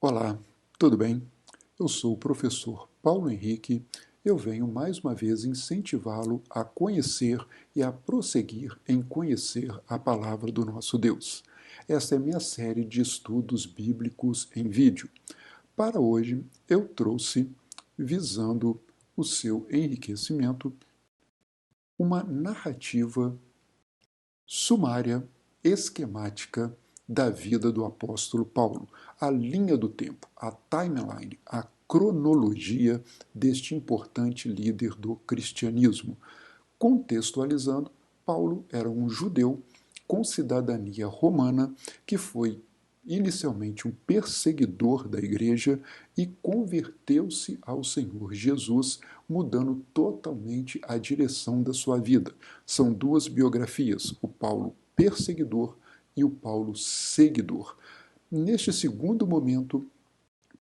Olá, tudo bem? Eu sou o professor Paulo Henrique. Eu venho mais uma vez incentivá-lo a conhecer e a prosseguir em conhecer a palavra do nosso Deus. Esta é minha série de estudos bíblicos em vídeo. Para hoje, eu trouxe, visando o seu enriquecimento, uma narrativa sumária, esquemática da vida do apóstolo Paulo, a linha do tempo, a timeline, a cronologia deste importante líder do cristianismo. Contextualizando, Paulo era um judeu com cidadania romana que foi inicialmente um perseguidor da igreja e converteu-se ao Senhor Jesus, mudando totalmente a direção da sua vida. São duas biografias, o Paulo perseguidor e o Paulo seguidor. Neste segundo momento,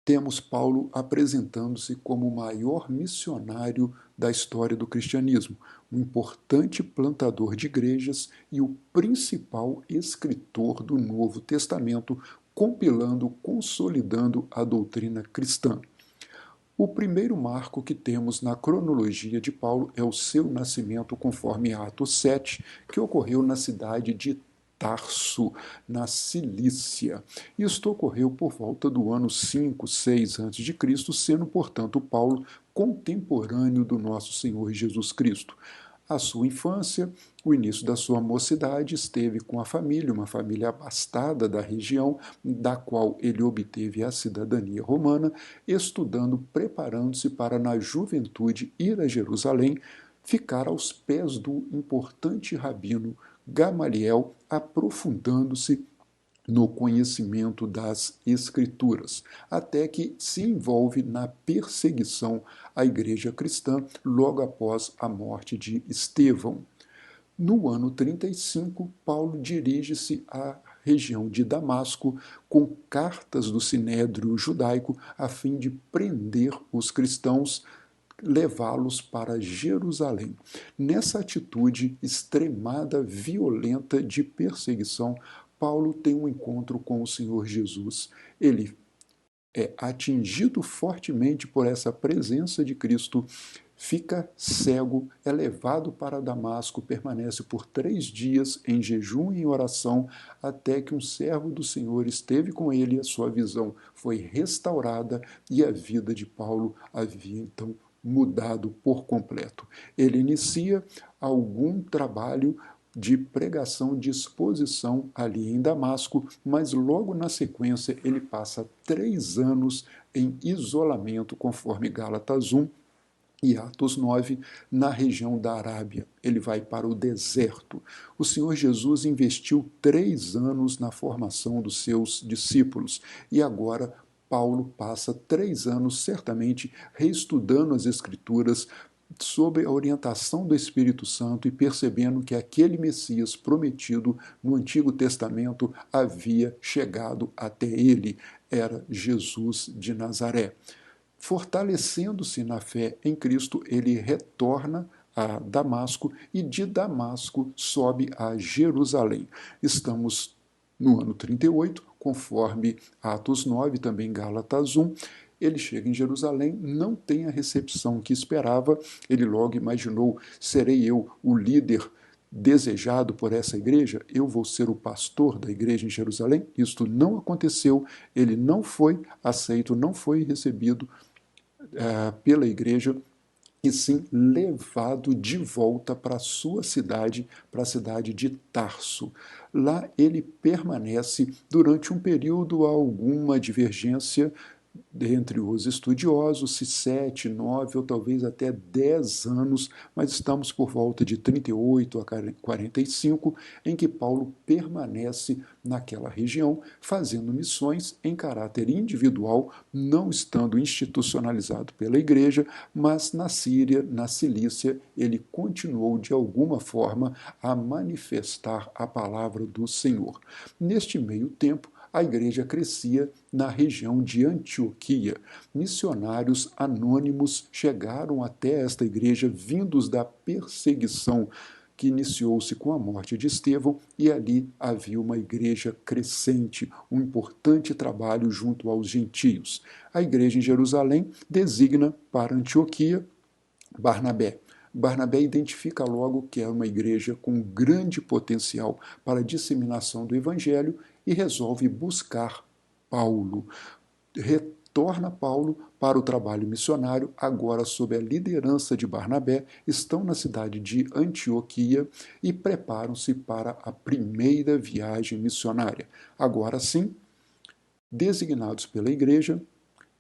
temos Paulo apresentando-se como o maior missionário da história do cristianismo, um importante plantador de igrejas e o principal escritor do Novo Testamento, compilando, consolidando a doutrina cristã. O primeiro marco que temos na cronologia de Paulo é o seu nascimento, conforme Atos 7, que ocorreu na cidade de Tarso, na Cilícia. Isto ocorreu por volta do ano 5, 6 a.C., sendo, portanto, Paulo contemporâneo do nosso Senhor Jesus Cristo. A sua infância, o início da sua mocidade, esteve com a família, uma família abastada da região, da qual ele obteve a cidadania romana, estudando, preparando-se para, na juventude, ir a Jerusalém, ficar aos pés do importante rabino Gamaliel, aprofundando-se no conhecimento das Escrituras, até que se envolve na perseguição à igreja cristã logo após a morte de Estevão. No ano 35, Paulo dirige-se à região de Damasco com cartas do Sinédrio judaico a fim de prender os cristãos, levá-los para Jerusalém. Nessa atitude extremada, violenta de perseguição, Paulo tem um encontro com o Senhor Jesus. Ele é atingido fortemente por essa presença de Cristo, fica cego, é levado para Damasco, permanece por 3 dias em jejum e em oração, até que um servo do Senhor esteve com ele, a sua visão foi restaurada e a vida de Paulo havia então mudado por completo. Ele inicia algum trabalho de pregação, de exposição ali em Damasco, mas logo na sequência ele passa 3 anos em isolamento, conforme Gálatas 1 e Atos 9, na região da Arábia. Ele vai para o deserto. O Senhor Jesus investiu 3 anos na formação dos seus discípulos e agora Paulo passa 3 anos, certamente, reestudando as Escrituras, sob a orientação do Espírito Santo e percebendo que aquele Messias prometido no Antigo Testamento havia chegado até ele, era Jesus de Nazaré. Fortalecendo-se na fé em Cristo, ele retorna a Damasco e de Damasco sobe a Jerusalém. Estamos no ano 38, conforme Atos 9, também Gálatas 1, ele chega em Jerusalém, não tem a recepção que esperava, ele logo imaginou, serei eu o líder desejado por essa igreja, eu vou ser o pastor da igreja em Jerusalém. Isto não aconteceu, ele não foi aceito, não foi recebido pela igreja, e sim levado de volta para a sua cidade, para a cidade de Tarso. Lá ele permanece durante um período, alguma divergência entre os estudiosos, se 7, 9 ou talvez até 10 anos, mas estamos por volta de 38 a 45, em que Paulo permanece naquela região, fazendo missões em caráter individual, não estando institucionalizado pela igreja, mas na Síria, na Cilícia, ele continuou de alguma forma a manifestar a palavra do Senhor. Neste meio tempo, a igreja crescia na região de Antioquia. Missionários anônimos chegaram até esta igreja vindos da perseguição que iniciou-se com a morte de Estevão, e ali havia uma igreja crescente, um importante trabalho junto aos gentios. A igreja em Jerusalém designa para Antioquia Barnabé. Barnabé identifica logo que é uma igreja com grande potencial para a disseminação do evangelho e resolve buscar Paulo. Retorna Paulo para o trabalho missionário, agora sob a liderança de Barnabé, estão na cidade de Antioquia e preparam-se para a primeira viagem missionária. Agora sim, designados pela igreja,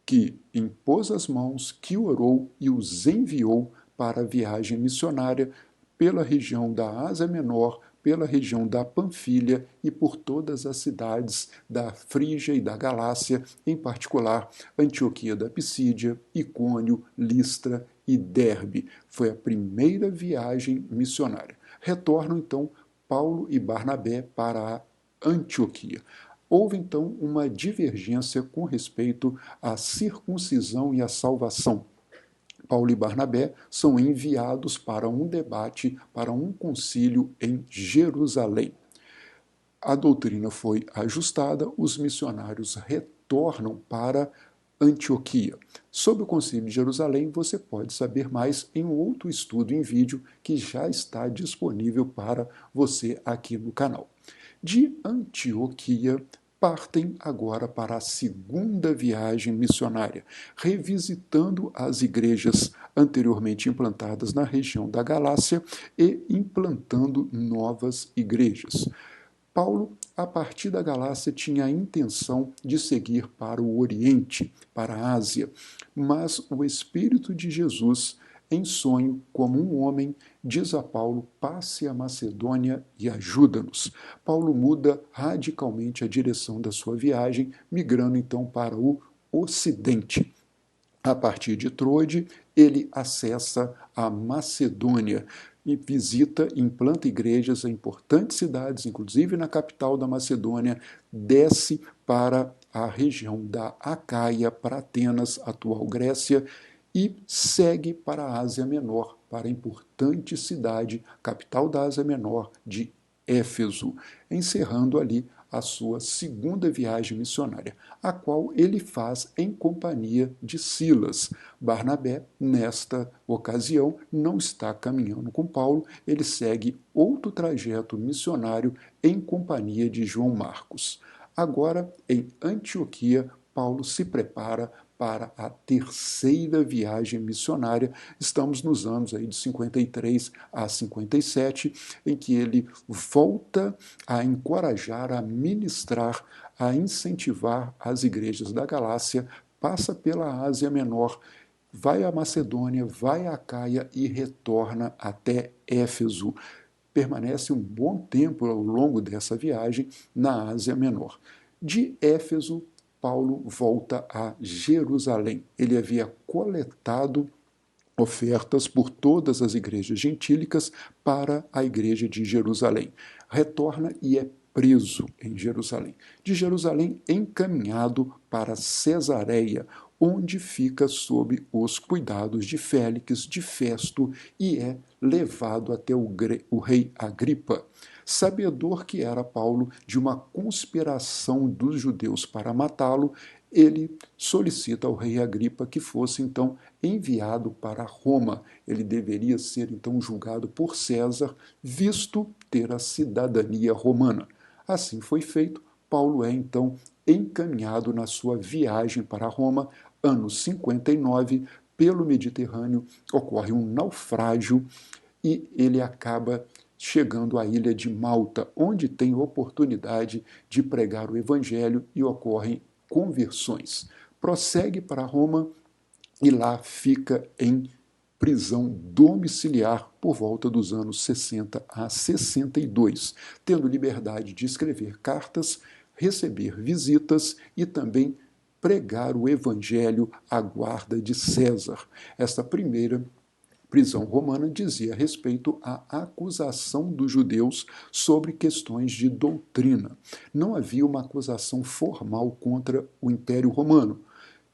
que impôs as mãos, que orou e os enviou para a viagem missionária pela região da Ásia Menor, pela região da Panfilha e por todas as cidades da Frígia e da Galácia, em particular Antioquia da Pisídia, Icônio, Listra e Derbe. Foi a primeira viagem missionária. Retornam então Paulo e Barnabé para a Antioquia. Houve então uma divergência com respeito à circuncisão e à salvação. Paulo e Barnabé são enviados para um debate, para um concílio em Jerusalém. A doutrina foi ajustada, os missionários retornam para Antioquia. Sobre o concílio de Jerusalém, você pode saber mais em um outro estudo em vídeo que já está disponível para você aqui no canal. De Antioquia, partem agora para a segunda viagem missionária, revisitando as igrejas anteriormente implantadas na região da Galácia e implantando novas igrejas. Paulo, a partir da Galácia, tinha a intenção de seguir para o Oriente, para a Ásia, mas o Espírito de Jesus, em sonho, como um homem, diz a Paulo: passe a Macedônia e ajuda-nos. Paulo muda radicalmente a direção da sua viagem, migrando então para o Ocidente. A partir de Troade, ele acessa a Macedônia e visita e implanta igrejas em importantes cidades, inclusive na capital da Macedônia, desce para a região da Acaia, para Atenas, atual Grécia, e segue para a Ásia Menor, para a importante cidade, capital da Ásia Menor, de Éfeso, encerrando ali a sua segunda viagem missionária, a qual ele faz em companhia de Silas. Barnabé, nesta ocasião, não está caminhando com Paulo, ele segue outro trajeto missionário em companhia de João Marcos. Agora, em Antioquia, Paulo se prepara para a terceira viagem missionária. Estamos nos anos aí de 53 a 57, em que ele volta a encorajar, a ministrar, a incentivar as igrejas da Galácia, passa pela Ásia Menor, vai à Macedônia, vai à Caia e retorna até Éfeso. Permanece um bom tempo ao longo dessa viagem na Ásia Menor. De Éfeso, Paulo volta a Jerusalém. Ele havia coletado ofertas por todas as igrejas gentílicas para a igreja de Jerusalém. Retorna e é preso em Jerusalém. De Jerusalém, encaminhado para Cesareia, onde fica sob os cuidados de Félix, de Festo, e é levado até o rei Agripa. Sabedor que era Paulo de uma conspiração dos judeus para matá-lo, ele solicita ao rei Agripa que fosse então enviado para Roma. Ele deveria ser então julgado por César, visto ter a cidadania romana. Assim foi feito. Paulo é então encaminhado na sua viagem para Roma, ano 59, pelo Mediterrâneo, ocorre um naufrágio e ele acaba chegando à ilha de Malta, onde tem oportunidade de pregar o evangelho e ocorrem conversões. Prossegue para Roma e lá fica em prisão domiciliar por volta dos anos 60 a 62, tendo liberdade de escrever cartas, receber visitas e também pregar o evangelho à guarda de César. Esta primeira prisão romana dizia respeito à acusação dos judeus sobre questões de doutrina. Não havia uma acusação formal contra o Império Romano,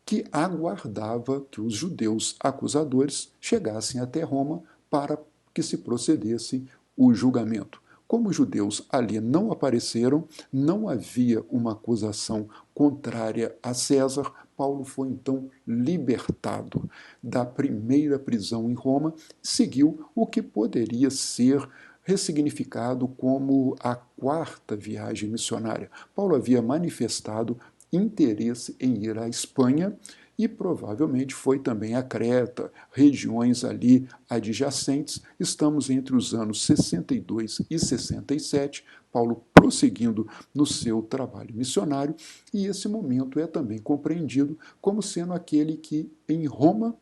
que aguardava que os judeus acusadores chegassem até Roma para que se procedesse o julgamento. Como os judeus ali não apareceram, não havia uma acusação contrária a César, Paulo foi então libertado da primeira prisão em Roma e seguiu o que poderia ser ressignificado como a quarta viagem missionária. Paulo havia manifestado interesse em ir à Espanha e provavelmente foi também a Creta, regiões ali adjacentes. Estamos entre os anos 62 e 67, Paulo prosseguindo no seu trabalho missionário, e esse momento é também compreendido como sendo aquele que, em Roma,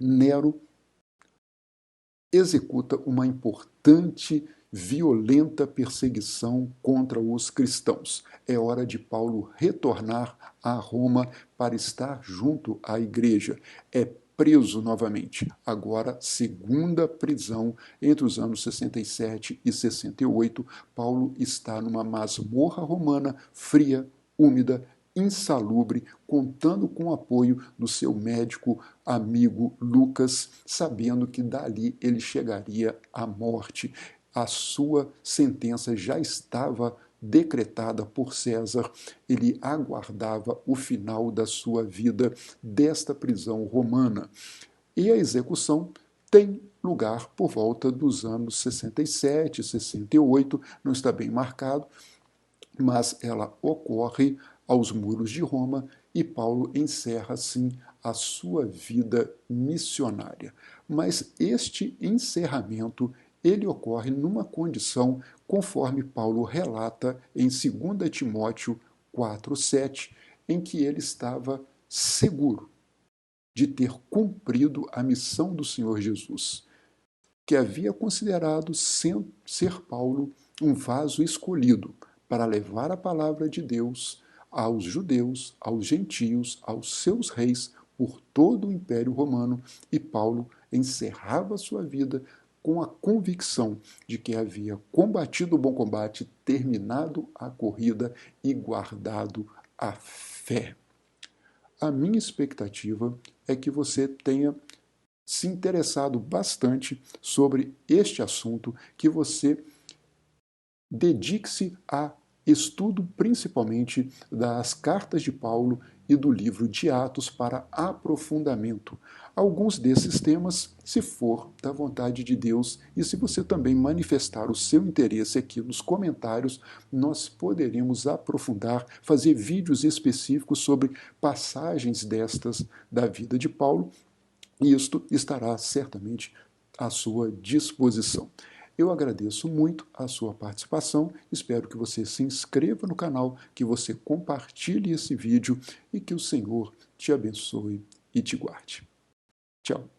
Nero executa uma importante, violenta perseguição contra os cristãos. É hora de Paulo retornar a Roma para estar junto à igreja. É preso novamente. Agora, segunda prisão entre os anos 67 e 68. Paulo está numa masmorra romana fria, úmida, insalubre, contando com o apoio do seu médico amigo Lucas, sabendo que dali ele chegaria à morte. A sua sentença já estava decretada por César, ele aguardava o final da sua vida desta prisão romana. E a execução tem lugar por volta dos anos 67, 68, não está bem marcado, mas ela ocorre aos muros de Roma e Paulo encerra, assim, a sua vida missionária. Mas este encerramento, ele ocorre numa condição, conforme Paulo relata em 2 Timóteo 4,7, em que ele estava seguro de ter cumprido a missão do Senhor Jesus, que havia considerado ser Paulo um vaso escolhido para levar a palavra de Deus aos judeus, aos gentios, aos seus reis, por todo o Império Romano, e Paulo encerrava sua vida com a convicção de que havia combatido o bom combate, terminado a corrida e guardado a fé. A minha expectativa é que você tenha se interessado bastante sobre este assunto, que você dedique-se a estudo principalmente das cartas de Paulo e do livro de Atos para aprofundamento. Alguns desses temas, se for da vontade de Deus, e se você também manifestar o seu interesse aqui nos comentários, nós poderemos aprofundar, fazer vídeos específicos sobre passagens destas da vida de Paulo, e isto estará certamente à sua disposição. Eu agradeço muito a sua participação, espero que você se inscreva no canal, que você compartilhe esse vídeo e que o Senhor te abençoe e te guarde. Tchau.